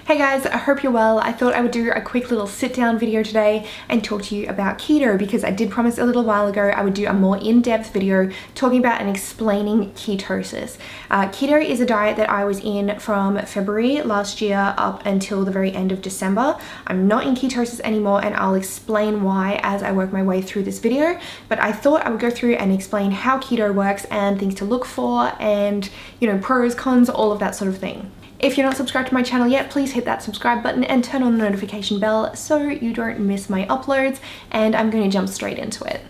Hey guys, I hope you're well. I thought I would do a quick little sit down video today and talk to you about keto because I did promise a little while ago I would do a more in-depth video talking about and explaining ketosis. Keto is a diet that I was in from February last year up until the very end of December. I'm not in ketosis anymore and I'll explain why as I work my way through this video, but I thought I would go through and explain how keto works and things to look for and, you know, pros, cons, all of that sort of thing. If you're not subscribed to my channel yet, please hit that subscribe button and turn on the notification bell so you don't miss my uploads, and I'm going to jump straight into it.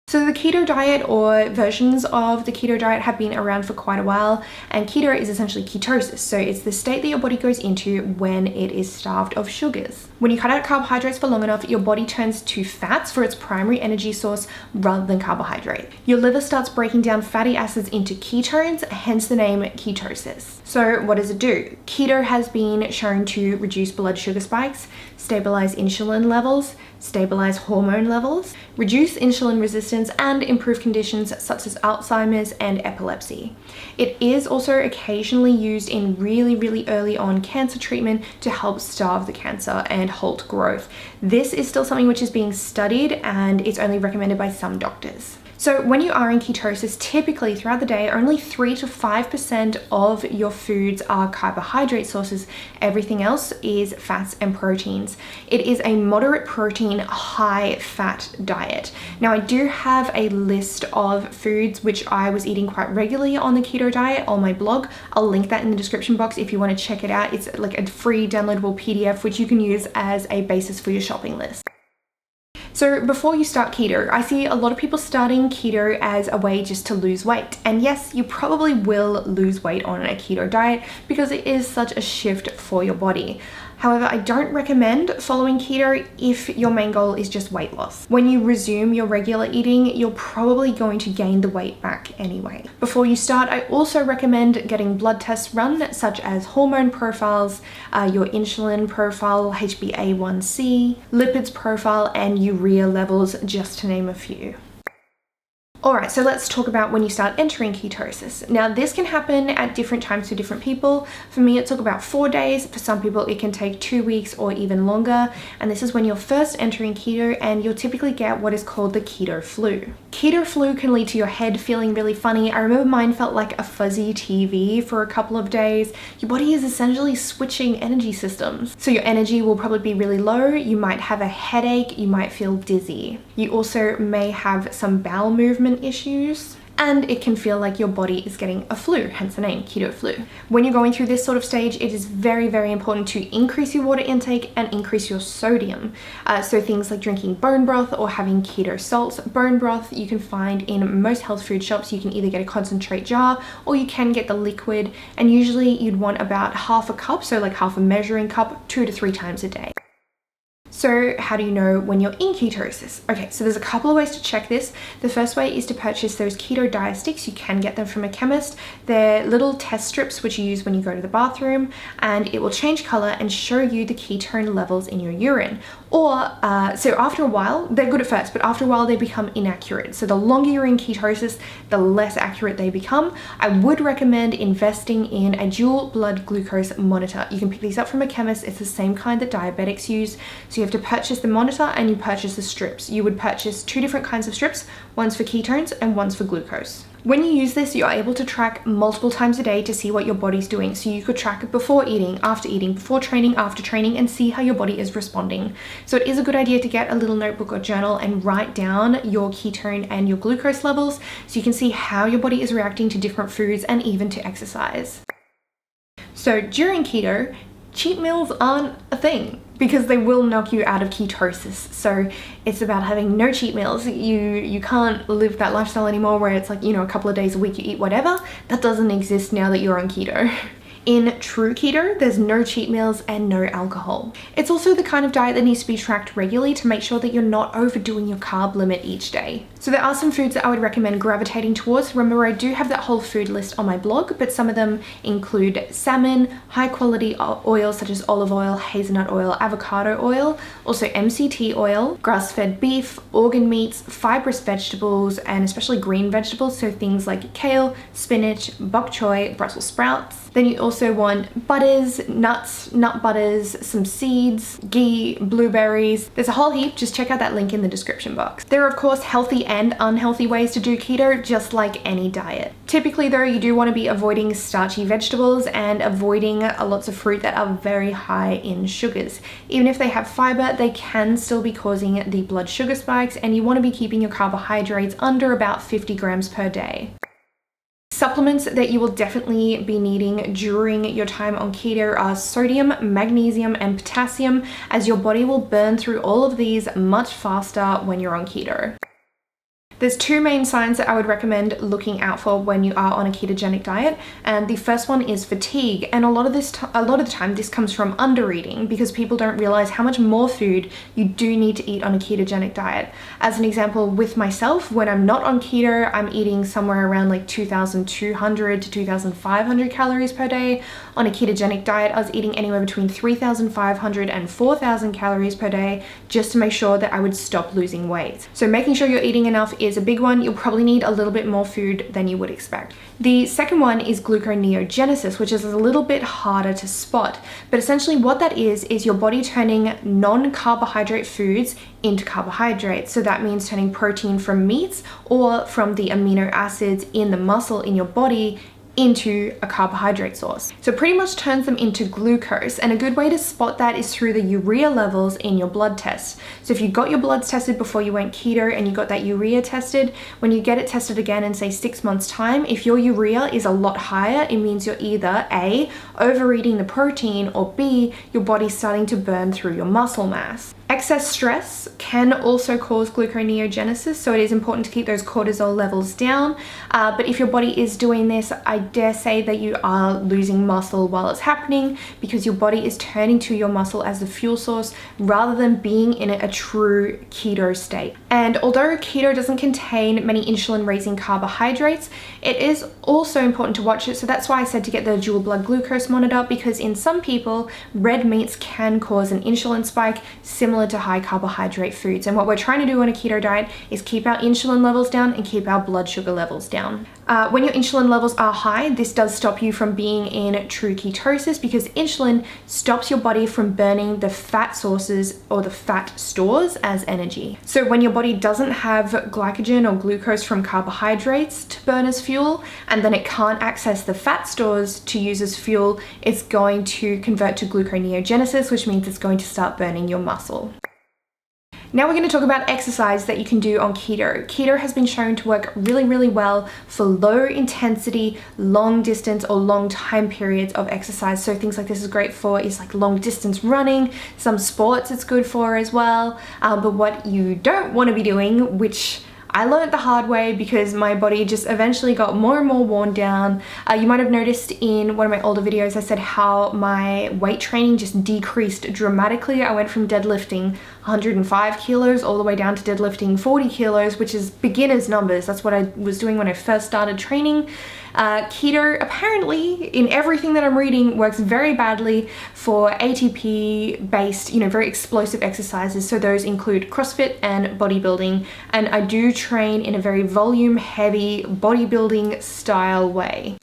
So the keto diet or versions of the keto diet have been around for quite a while, and keto is essentially ketosis. So it's the state that your body goes into when it is starved of sugars. When you cut out carbohydrates for long enough, your body turns to fats for its primary energy source rather than carbohydrate. Your liver starts breaking down fatty acids into ketones, hence the name ketosis. So what does it do? Keto has been shown to reduce blood sugar spikes, stabilize insulin levels, stabilize hormone levels, reduce insulin resistance, and improve conditions such as Alzheimer's and epilepsy. It is also occasionally used in really early on cancer treatment to help starve the cancer and halt growth. This is still something which is being studied and it's only recommended by some doctors. So when you are in ketosis, typically throughout the day, only 3 to 5% of your foods are carbohydrate sources. Everything else is fats and proteins. It is a moderate protein, high fat diet. Now I do have a list of foods which I was eating quite regularly on the keto diet on my blog. I'll link that in the description box if you want to check it out. It's like a free downloadable PDF which you can use as a basis for your shopping list. So before you start keto, I see a lot of people starting keto as a way just to lose weight. And yes, you probably will lose weight on a keto diet because it is such a shift for your body. However, I don't recommend following keto if your main goal is just weight loss. When you resume your regular eating, you're probably going to gain the weight back anyway. Before you start, I also recommend getting blood tests run, such as hormone profiles, your insulin profile, HbA1c, lipids profile, and urea levels, just to name a few. Alright, so let's talk about when you start entering ketosis. Now this can happen at different times for different people. For me it took about 4 days, for some people it can take 2 weeks or even longer, and this is when you're first entering keto and you'll typically get what is called the keto flu. Keto flu can lead to your head feeling really funny. I remember mine felt like a fuzzy TV for a couple of days. Your body is essentially switching energy systems. So your energy will probably be really low, you might have a headache, you might feel dizzy. You also may have some bowel movement issues, and it can feel like your body is getting a flu, hence the name keto flu. When you're going through this sort of stage, it is very important to increase your water intake and increase your sodium. So things like drinking bone broth or having keto salts. Bone broth you can find in most health food shops. You can either get a concentrate jar or you can get the liquid, and usually you'd want about half a cup, so like half a measuring cup, 2 to 3 times a day. So how do you know when you're in ketosis? Okay, so there's a couple of ways to check this. The first way is to purchase those keto diastics. You can get them from a chemist. They're little test strips which you use when you go to the bathroom, and it will change color and show you the ketone levels in your urine. Or, so after a while, they're good at first, but after a while they become inaccurate. So the longer you're in ketosis, the less accurate they become. I would recommend investing in a dual blood glucose monitor. You can pick these up from a chemist. It's the same kind that diabetics use. So you have to purchase the monitor and you purchase the strips. You would purchase 2 different kinds of strips, one's for ketones and one's for glucose. When you use this, you're able to track multiple times a day to see what your body's doing. So you could track it before eating, after eating, before training, after training, and see how your body is responding. So it is a good idea to get a little notebook or journal and write down your ketone and your glucose levels so you can see how your body is reacting to different foods and even to exercise. So during keto, cheat meals aren't a thing because they will knock you out of ketosis. So it's about having no cheat meals. You can't live that lifestyle anymore where it's like, you know, a couple of days a week you eat whatever. That doesn't exist now that you're on keto. In true keto, there's no cheat meals and no alcohol. It's also the kind of diet that needs to be tracked regularly to make sure that you're not overdoing your carb limit each day. So there are some foods that I would recommend gravitating towards. Remember, I do have that whole food list on my blog, but some of them include salmon, high quality oils such as olive oil, hazelnut oil, avocado oil, also MCT oil, grass-fed beef, organ meats, fibrous vegetables, and especially green vegetables, so things like kale, spinach, bok choy, Brussels sprouts. Then you also want butters, nuts, nut butters, some seeds, ghee, blueberries. There's a whole heap. Just check out that link in the description box. There are of course healthy and unhealthy ways to do keto, just like any diet. Typically though, you do want to be avoiding starchy vegetables and avoiding lots of fruit that are very high in sugars. Even if they have fiber, they can still be causing the blood sugar spikes, and you want to be keeping your carbohydrates under about 50 grams per day. Supplements that you will definitely be needing during your time on keto are sodium, magnesium, and potassium, as your body will burn through all of these much faster when you're on keto. There's two main signs that I would recommend looking out for when you are on a ketogenic diet, and the first one is fatigue. And a lot of the time this comes from undereating, because people don't realize how much more food you do need to eat on a ketogenic diet. As an example, with myself, when I'm not on keto, I'm eating somewhere around like 2,200 to 2,500 calories per day. On a ketogenic diet, I was eating anywhere between 3,500 and 4,000 calories per day, just to make sure that I would stop losing weight. So making sure you're eating enough is a big one. You'll probably need a little bit more food than you would expect. The second one is gluconeogenesis, which is a little bit harder to spot, but essentially what that is your body turning non-carbohydrate foods into carbohydrates. So that means turning protein from meats or from the amino acids in the muscle in your body into a carbohydrate source. So it pretty much turns them into glucose, and a good way to spot that is through the urea levels in your blood test. So if you got your bloods tested before you went keto and you got that urea tested, when you get it tested again in say 6 months time, if your urea is a lot higher, it means you're either A, overeating the protein, or B, your body's starting to burn through your muscle mass. Excess stress can also cause gluconeogenesis, so it is important to keep those cortisol levels down. But if your body is doing this, I dare say that you are losing muscle while it's happening, because your body is turning to your muscle as the fuel source rather than being in a true keto state. And although keto doesn't contain many insulin-raising carbohydrates, it is also important to watch it. So that's why I said to get the dual blood glucose monitor, because in some people, red meats can cause an insulin spike similar to high carbohydrate foods. And what we're trying to do on a keto diet is keep our insulin levels down and keep our blood sugar levels down. When your insulin levels are high, this does stop you from being in true ketosis, because insulin stops your body from burning the fat sources or the fat stores as energy. So when your body doesn't have glycogen or glucose from carbohydrates to burn as fuel, and then it can't access the fat stores to use as fuel, it's going to convert to gluconeogenesis, which means it's going to start burning your muscle. Now we're going to talk about exercise that you can do on keto. Keto has been shown to work really, really well for low intensity, long distance or long time periods of exercise. So things like this is great for is like long distance running, some sports it's good for as well. But what you don't want to be doing, which I learned the hard way because my body just eventually got more and more worn down. You might have noticed in one of my older videos I said how my weight training just decreased dramatically. I went from deadlifting 105 kilos all the way down to deadlifting 40 kilos, which is beginner's numbers. That's what I was doing when I first started training. Keto apparently, in everything that I'm reading, works very badly for ATP based, very explosive exercises. So those include CrossFit and bodybuilding, and I do train in a very volume heavy bodybuilding style way.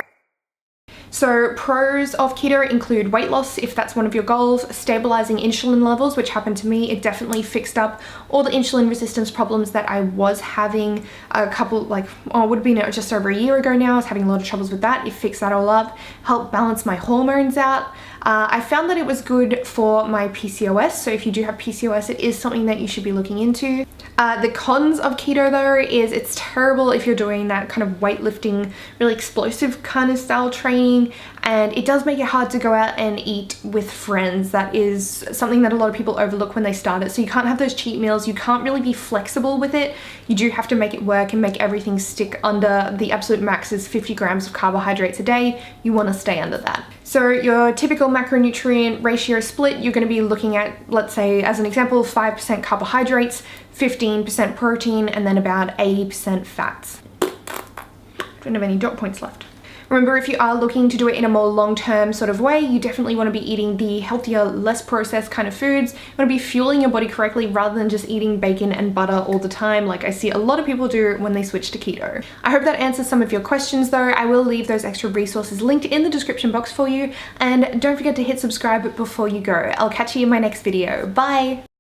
So pros of keto include weight loss if that's one of your goals, stabilizing insulin levels, which happened to me. It definitely fixed up all the insulin resistance problems that I was having a couple, would have been just over a year ago now. I was having a lot of troubles with that. It fixed that all up, helped balance my hormones out. I found that it was good for my PCOS. So if you do have PCOS, it is something that you should be looking into. The cons of keto though is it's terrible if you're doing that kind of weightlifting, really explosive kind of style training, and it does make it hard to go out and eat with friends. That is something that a lot of people overlook when they start it. So you can't have those cheat meals. You can't really be flexible with it. You do have to make it work and make everything stick under the absolute max is 50 grams of carbohydrates a day. You want to stay under that. So your typical macronutrient ratio split, you're going to be looking at, let's say as an example, 5% carbohydrates, 15% 15% protein, and then about 80% fats. Don't have any dot points left. Remember, if you are looking to do it in a more long-term sort of way, you definitely want to be eating the healthier, less processed kind of foods. You want to be fueling your body correctly rather than just eating bacon and butter all the time like I see a lot of people do when they switch to keto. I hope that answers some of your questions though. I will leave those extra resources linked in the description box for you, and don't forget to hit subscribe before you go. I'll catch you in my next video. Bye!